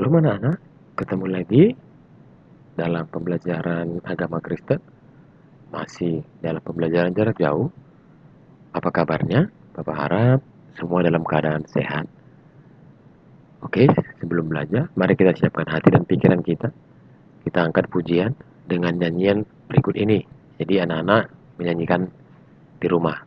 Shalom anak-anak, ketemu lagi dalam pembelajaran agama Kristen, masih dalam pembelajaran jarak jauh. Apa kabarnya? Bapak harap semua dalam keadaan sehat. Oke, sebelum belajar, mari kita siapkan hati dan pikiran kita. Kita angkat pujian dengan nyanyian berikut ini. Jadi anak-anak menyanyikan di rumah.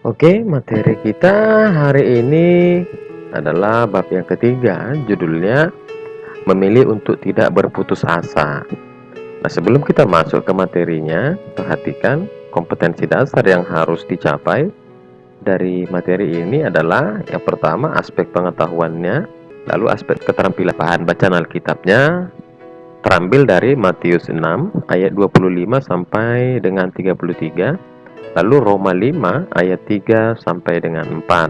Oke, materi kita hari ini adalah bab yang ketiga, judulnya memilih untuk tidak berputus asa. Nah, sebelum kita masuk ke materinya, perhatikan kompetensi dasar yang harus dicapai dari materi ini adalah yang pertama aspek pengetahuannya, lalu aspek keterampilan. Bahan bacaan Alkitabnya terambil dari Matius 6 ayat 25 sampai dengan 33. Lalu Roma 5 ayat 3 sampai dengan 4.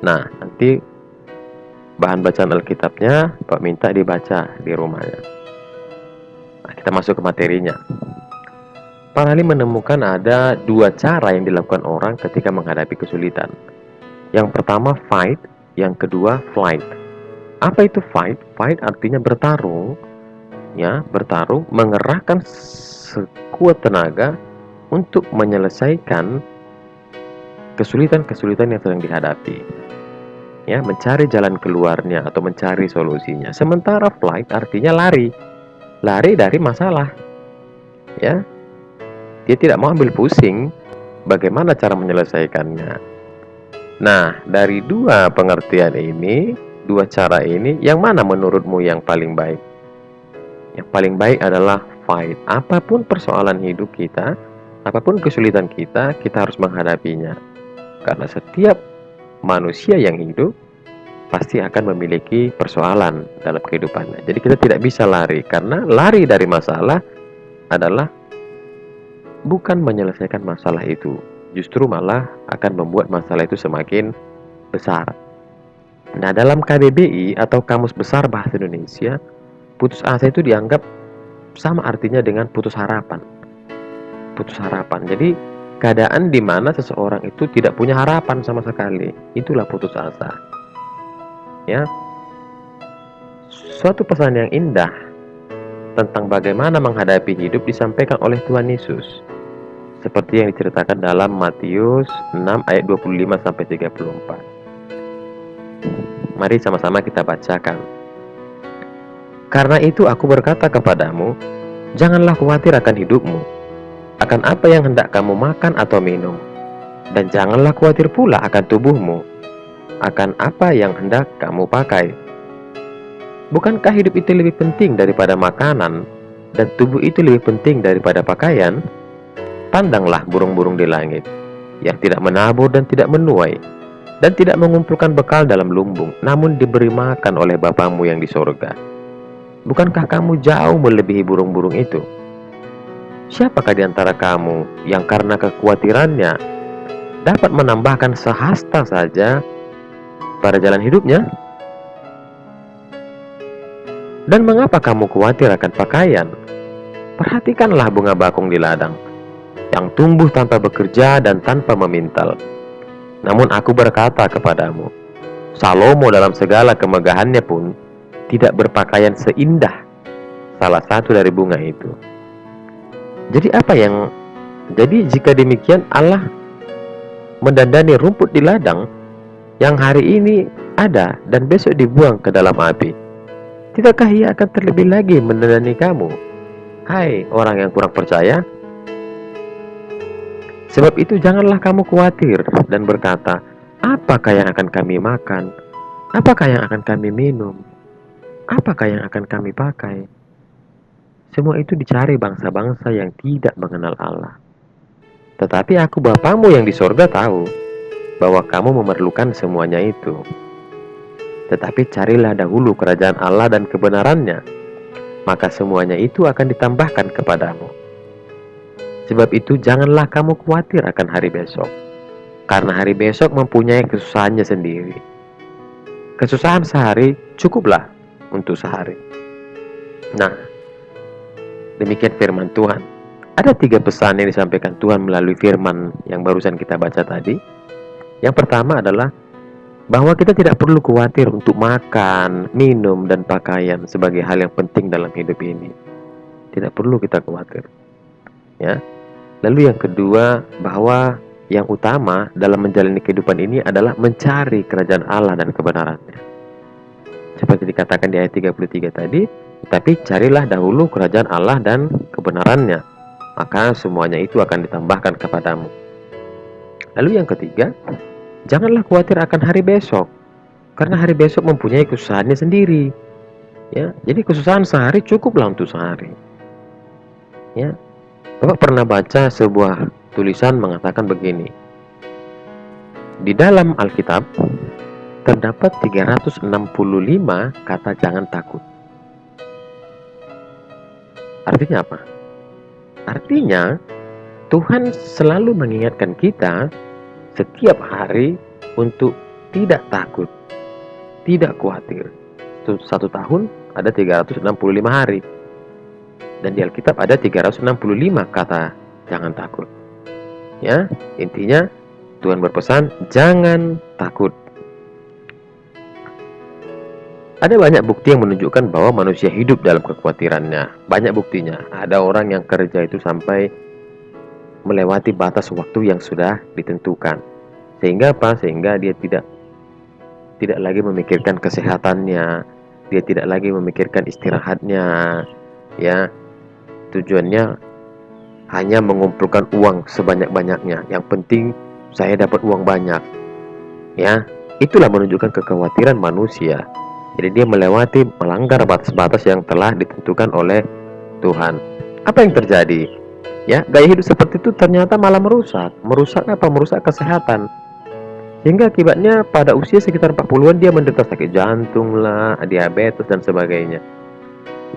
Nah, nanti bahan bacaan Alkitabnya Pak minta dibaca di rumahnya. Nah, kita masuk ke materinya. Para ahli menemukan ada dua cara yang dilakukan orang ketika menghadapi kesulitan. Yang pertama fight, yang kedua flight. Apa itu fight? Fight artinya bertarung, ya, bertarung, mengerahkan sekuat tenaga untuk menyelesaikan kesulitan-kesulitan yang sedang dihadapi. Ya, mencari jalan keluarnya atau mencari solusinya. Sementara flight artinya lari. Lari dari masalah. Ya. Dia tidak mau ambil pusing bagaimana cara menyelesaikannya. Nah, dari dua pengertian ini, dua cara ini, yang mana menurutmu yang paling baik? Yang paling baik adalah fight. Apapun persoalan hidup kita, apapun kesulitan kita harus menghadapinya. Karena setiap manusia yang hidup pasti akan memiliki persoalan dalam kehidupannya. Jadi kita tidak bisa lari, karena lari dari masalah adalah bukan menyelesaikan masalah itu, justru malah akan membuat masalah itu semakin besar. Nah, dalam KBBI atau Kamus Besar Bahasa Indonesia, putus asa itu dianggap sama artinya dengan putus harapan. Putus harapan. Jadi, keadaan di mana seseorang itu tidak punya harapan sama sekali, itulah putus asa. Ya. Suatu pesan yang indah tentang bagaimana menghadapi hidup disampaikan oleh Tuhan Yesus, seperti yang diceritakan dalam Matius 6 ayat 25 sampai 34. Mari sama-sama kita bacakan. Karena itu aku berkata kepadamu, janganlah khawatir akan hidupmu, akan apa yang hendak kamu makan atau minum, dan janganlah khawatir pula akan tubuhmu, akan apa yang hendak kamu pakai. Bukankah hidup itu lebih penting daripada makanan, dan tubuh itu lebih penting daripada pakaian? Pandanglah burung-burung di langit, yang tidak menabur dan tidak menuai, dan tidak mengumpulkan bekal dalam lumbung, namun diberi makan oleh Bapamu yang di sorga. Bukankah kamu jauh melebihi burung-burung itu? Siapakah di antara kamu yang karena kekhawatirannya dapat menambahkan sehasta saja pada jalan hidupnya? Dan mengapa kamu khawatir akan pakaian? Perhatikanlah bunga bakung di ladang, yang tumbuh tanpa bekerja dan tanpa memintal. Namun aku berkata kepadamu, Salomo dalam segala kemegahannya pun tidak berpakaian seindah salah satu dari bunga itu. Jadi jika demikian Allah mendandani rumput di ladang yang hari ini ada dan besok dibuang ke dalam api, tidakkah Ia akan terlebih lagi mendandani kamu, hai orang yang kurang percaya? Sebab itu janganlah kamu khawatir dan berkata, apakah yang akan kami makan? Apakah yang akan kami minum? Apakah yang akan kami pakai? Semua itu dicari bangsa-bangsa yang tidak mengenal Allah. Tetapi aku Bapamu yang di sorga tahu bahwa kamu memerlukan semuanya itu. Tetapi carilah dahulu kerajaan Allah dan kebenarannya, maka semuanya itu akan ditambahkan kepadamu. Sebab itu janganlah kamu khawatir akan hari besok, karena hari besok mempunyai kesusahannya sendiri. Kesusahan sehari cukuplah untuk sehari. Nah, demikian firman Tuhan. Ada 3 pesan yang disampaikan Tuhan melalui firman yang barusan kita baca tadi. Yang pertama adalah bahwa kita tidak perlu khawatir untuk makan, minum, dan pakaian sebagai hal yang penting dalam hidup ini. Tidak perlu kita khawatir. Ya. Lalu yang kedua, bahwa yang utama dalam menjalani kehidupan ini adalah mencari kerajaan Allah dan kebenarannya. Seperti dikatakan di ayat 33 tadi, tapi carilah dahulu kerajaan Allah dan kebenarannya, maka semuanya itu akan ditambahkan kepadamu. Lalu yang ketiga, janganlah khawatir akan hari besok, karena hari besok mempunyai kesusahannya sendiri. Ya, jadi kesusahan sehari cukuplah untuk sehari. Ya, Bapak pernah baca sebuah tulisan mengatakan begini. Di dalam Alkitab terdapat 365 kata jangan takut. Artinya apa? Artinya Tuhan selalu mengingatkan kita setiap hari untuk tidak takut, tidak khawatir. Satu tahun ada 365 hari. Dan di Alkitab ada 365 kata jangan takut. Ya, intinya Tuhan berpesan jangan takut. Ada banyak bukti yang menunjukkan bahwa manusia hidup dalam kekhawatirannya. Banyak buktinya. Ada orang yang kerja itu sampai melewati batas waktu yang sudah ditentukan. Sehingga apa? Sehingga dia tidak lagi memikirkan kesehatannya, dia tidak lagi memikirkan istirahatnya, ya. Tujuannya hanya mengumpulkan uang sebanyak-banyaknya. Yang penting saya dapat uang banyak, ya. Itulah menunjukkan kekhawatiran manusia. Jadi dia melanggar batas-batas yang telah ditentukan oleh Tuhan. Apa yang terjadi? Ya, gaya hidup seperti itu ternyata malah merusak. Merusak apa? Merusak kesehatan. Sehingga akibatnya pada usia sekitar 40-an dia menderita sakit jantung lah, diabetes dan sebagainya.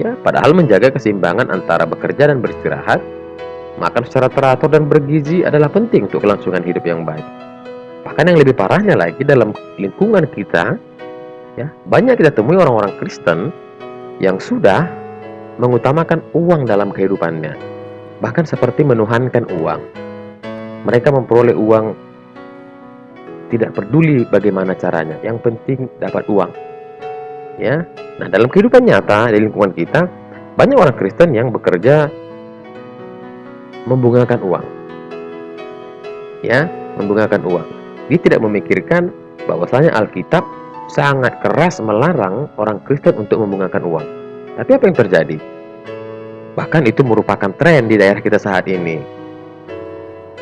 Ya, padahal menjaga keseimbangan antara bekerja dan beristirahat, makan secara teratur dan bergizi adalah penting untuk kelangsungan hidup yang baik. Bahkan yang lebih parahnya lagi dalam lingkungan kita, ya, banyak kita temui orang-orang Kristen yang sudah mengutamakan uang dalam kehidupannya. Bahkan seperti menuhankan uang. Mereka memperoleh uang tidak peduli bagaimana caranya, yang penting dapat uang. Ya. Nah, dalam kehidupan nyata di lingkungan kita, banyak orang Kristen yang bekerja membungahkan uang. Ya, membungahkan uang. Dia tidak memikirkan bahwasanya Alkitab sangat keras melarang orang Kristen untuk membungahkan uang. Tapi apa yang terjadi? Bahkan itu merupakan tren di daerah kita saat ini.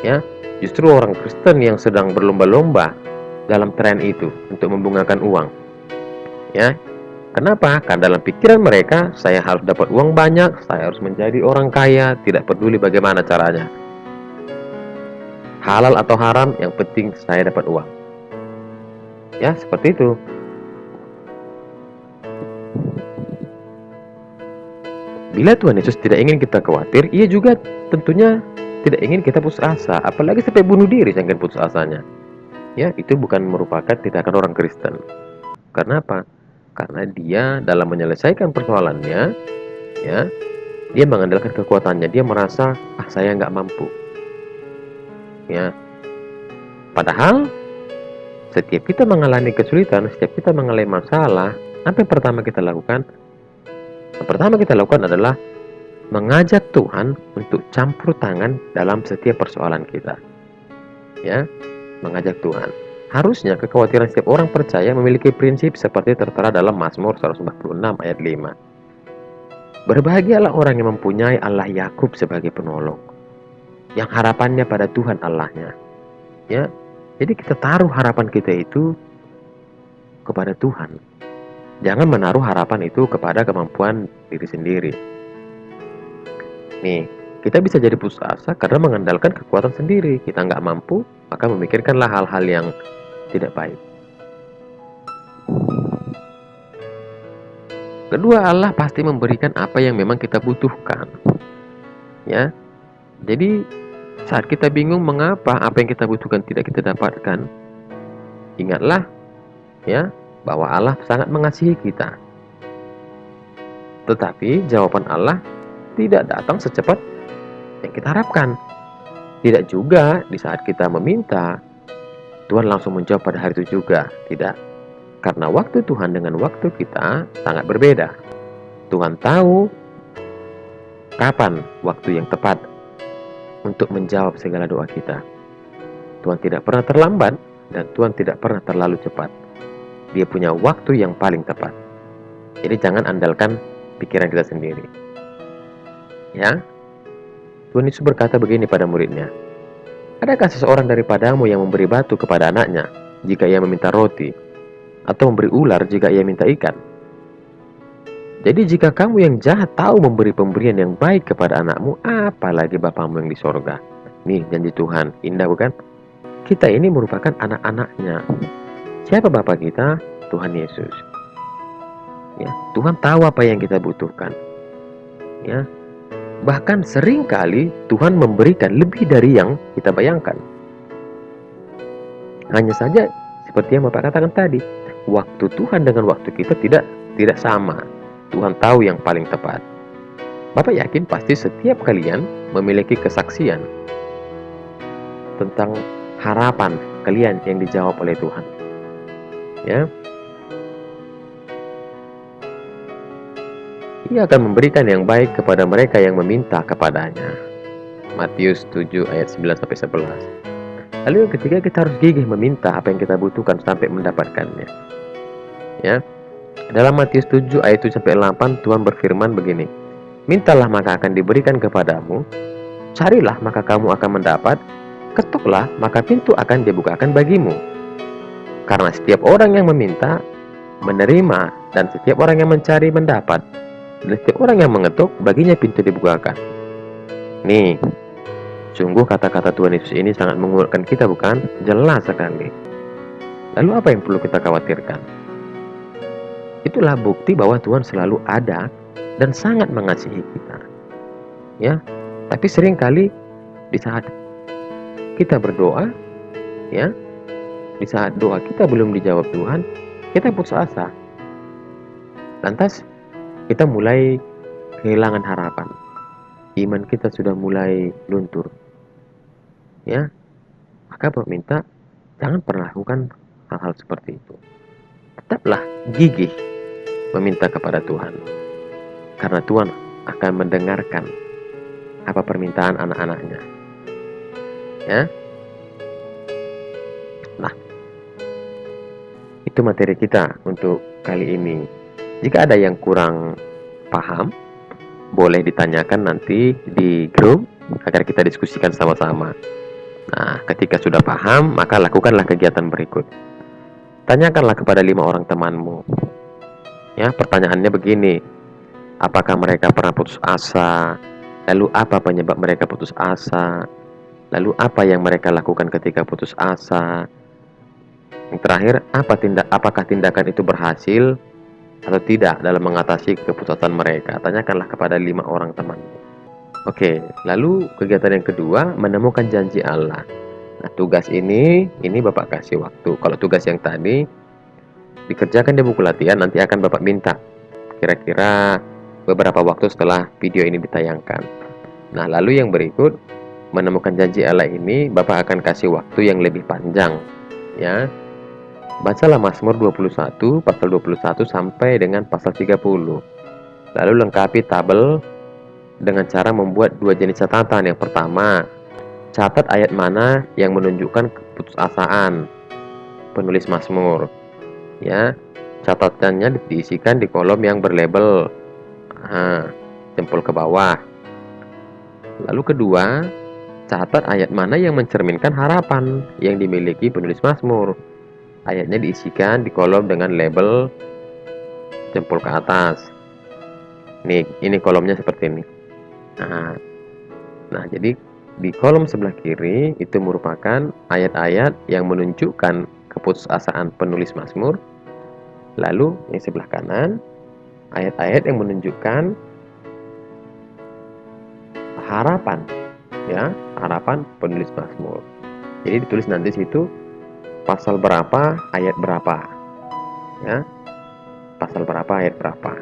Ya, justru orang Kristen yang sedang berlomba-lomba dalam tren itu untuk membungahkan uang. Ya, kenapa? Karena dalam pikiran mereka, saya harus dapat uang banyak, saya harus menjadi orang kaya, tidak peduli bagaimana caranya. Halal atau haram, yang penting saya dapat uang. Ya, seperti itu. Bila Tuhan Yesus tidak ingin kita khawatir, ia juga tentunya tidak ingin kita putus asa, apalagi sampai bunuh diri saking putus asanya. Ya, itu bukan merupakan tindakan orang Kristen. Karena apa? Karena dia dalam menyelesaikan persoalannya, ya, dia mengandalkan kekuatannya. Dia merasa, saya nggak mampu. Ya, padahal setiap kita mengalami kesulitan, setiap kita mengalami masalah, apa yang pertama kita lakukan? Yang pertama kita lakukan adalah mengajak Tuhan untuk campur tangan dalam setiap persoalan kita. Ya, mengajak Tuhan. Harusnya kekhawatiran setiap orang percaya memiliki prinsip seperti tertera dalam Mazmur 146 ayat 5. Berbahagialah orang yang mempunyai Allah Yakub sebagai penolong, yang harapannya pada Tuhan Allahnya. Ya, jadi kita taruh harapan kita itu kepada Tuhan. Jangan menaruh harapan itu kepada kemampuan diri sendiri. Nih, kita bisa jadi putus asa karena mengandalkan kekuatan sendiri. Kita nggak mampu, maka memikirkanlah hal-hal yang tidak baik. Kedua, Allah pasti memberikan apa yang memang kita butuhkan. Ya, jadi saat kita bingung mengapa apa yang kita butuhkan tidak kita dapatkan, ingatlah, ya, bahwa Allah sangat mengasihi kita. Tetapi jawaban Allah tidak datang secepat yang kita harapkan. Tidak juga di saat kita meminta, Tuhan langsung menjawab pada hari itu juga. Tidak. Karena waktu Tuhan dengan waktu kita sangat berbeda. Tuhan tahu kapan waktu yang tepat untuk menjawab segala doa kita. Tuhan tidak pernah terlambat dan Tuhan tidak pernah terlalu cepat. Dia punya waktu yang paling tepat. Jadi jangan andalkan pikiran kita sendiri. Ya. Tuhan Yesus berkata begini pada muridnya, adakah seseorang daripadamu yang memberi batu kepada anaknya jika ia meminta roti, atau memberi ular jika ia minta ikan? Jadi jika kamu yang jahat tahu memberi pemberian yang baik kepada anakmu, apalagi Bapamu yang di sorga. Nih janji Tuhan, indah bukan? Kita ini merupakan anak-anaknya. Siapa Bapa kita? Tuhan Yesus. Ya, Tuhan tahu apa yang kita butuhkan. Ya, bahkan seringkali Tuhan memberikan lebih dari yang kita bayangkan. Hanya saja seperti yang Bapak katakan tadi, waktu Tuhan dengan waktu kita tidak sama. Tuhan tahu yang paling tepat. Bapak yakin pasti setiap kalian memiliki kesaksian tentang harapan kalian yang dijawab oleh Tuhan. Ya. Ia akan memberikan yang baik kepada mereka yang meminta kepadanya. Matius 7 ayat 9-11. Lalu yang ketiga, kita harus gigih meminta apa yang kita butuhkan sampai mendapatkannya. Ya. Dalam Matius 7 ayat 7-8, Tuhan berfirman begini, "Mintalah maka akan diberikan kepadamu, carilah maka kamu akan mendapat, ketuklah maka pintu akan dibukakan bagimu. Karena setiap orang yang meminta, menerima, dan setiap orang yang mencari mendapat, dan setiap orang yang mengetuk, baginya pintu dibukakan." Nih, sungguh kata-kata Tuhan Yesus ini sangat menguatkan kita, bukan? Jelas sekali. Lalu apa yang perlu kita khawatirkan? Itulah bukti bahwa Tuhan selalu ada dan sangat mengasihi kita. Ya, tapi seringkali di saat kita berdoa, ya, di saat doa kita belum dijawab Tuhan, kita putus asa. Lantas kita mulai kehilangan harapan. Iman kita sudah mulai luntur. Ya, maka peminta jangan pernah lakukan hal-hal seperti itu. Tetaplah gigih meminta kepada Tuhan, karena Tuhan akan mendengarkan apa permintaan anak-anaknya. Ya, nah, itu materi kita untuk kali ini. Jika ada yang kurang paham, boleh ditanyakan nanti di grup agar kita diskusikan sama-sama. Nah, ketika sudah paham, maka lakukanlah kegiatan berikut. Tanyakanlah kepada 5 orang temanmu. Ya, pertanyaannya begini: apakah mereka pernah putus asa? Lalu apa penyebab mereka putus asa? Lalu apa yang mereka lakukan ketika putus asa? Yang terakhir, apakah tindakan itu berhasil atau tidak dalam mengatasi keputusan mereka? Tanyakanlah kepada 5 orang teman. Oke, lalu kegiatan yang kedua, menemukan janji Allah. Nah, tugas ini Bapak kasih waktu. Kalau tugas yang tadi dikerjakan di buku latihan, nanti akan Bapak minta kira-kira beberapa waktu setelah video ini ditayangkan. Nah, lalu yang berikut, menemukan janji Allah ini Bapak akan kasih waktu yang lebih panjang. Ya, bacalah Mazmur 21 pasal 21 sampai dengan pasal 30. Lalu lengkapi tabel dengan cara membuat 2 jenis catatan. Yang pertama, catat ayat mana yang menunjukkan keputusasaan penulis Mazmur. Ya, catatannya diisikan di kolom yang berlabel jempol ke bawah. Lalu kedua, catat ayat mana yang mencerminkan harapan yang dimiliki penulis Mazmur. Ayatnya diisikan di kolom dengan label jempol ke atas. Nih, ini kolomnya seperti ini. Nah, jadi di kolom sebelah kiri itu merupakan ayat-ayat yang menunjukkan keputusasaan penulis Mazmur. Lalu yang sebelah kanan, ayat-ayat yang menunjukkan harapan, ya, harapan penulis Mazmur. Jadi ditulis nanti situ pasal berapa, ayat berapa, ya, pasal berapa, ayat berapa.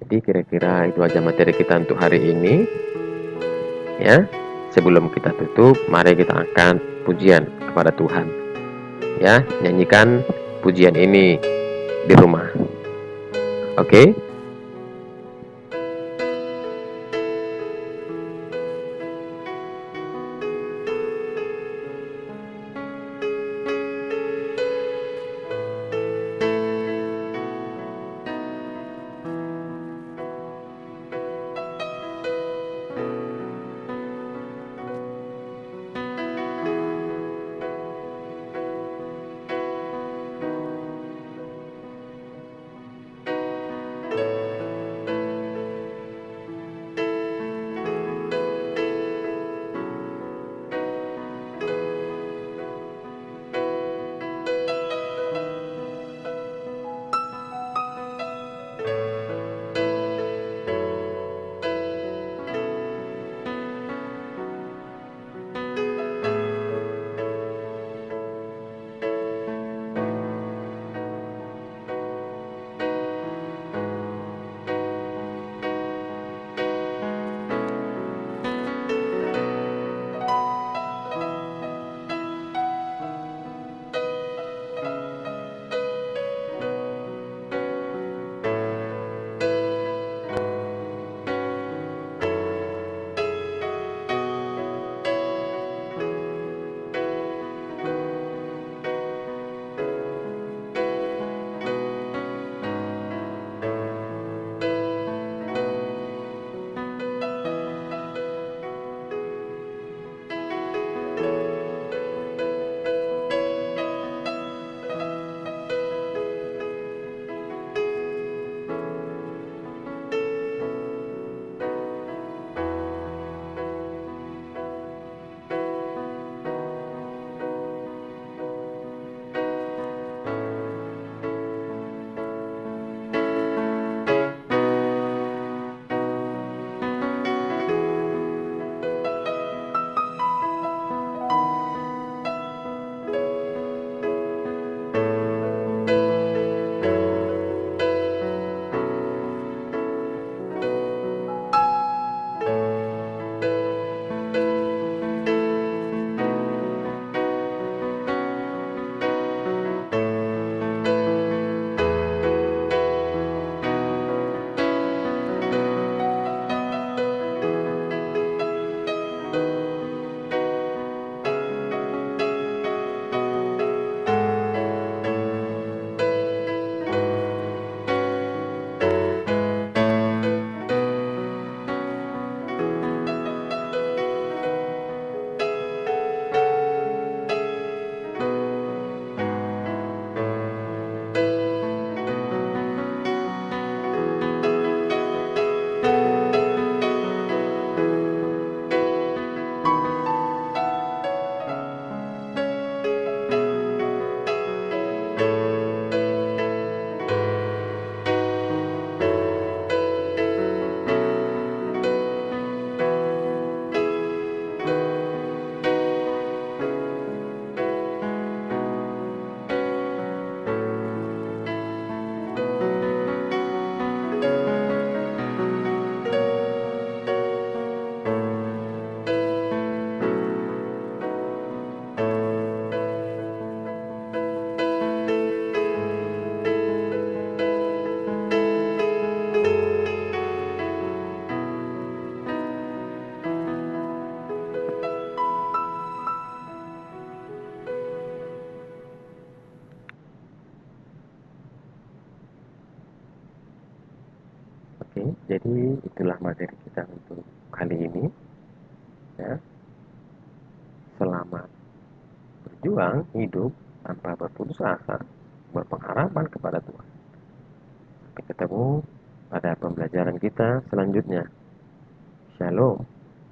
Jadi kira-kira itu aja materi kita untuk hari ini. Ya, sebelum kita tutup, mari kita angkat pujian kepada Tuhan. Ya, nyanyikan pujian ini di rumah. Oke? Jadi itulah materi kita untuk kali ini, ya. Selamat berjuang hidup tanpa berputus asa, berpengharapan kepada Tuhan. Sampai ketemu pada pembelajaran kita selanjutnya. Shalom.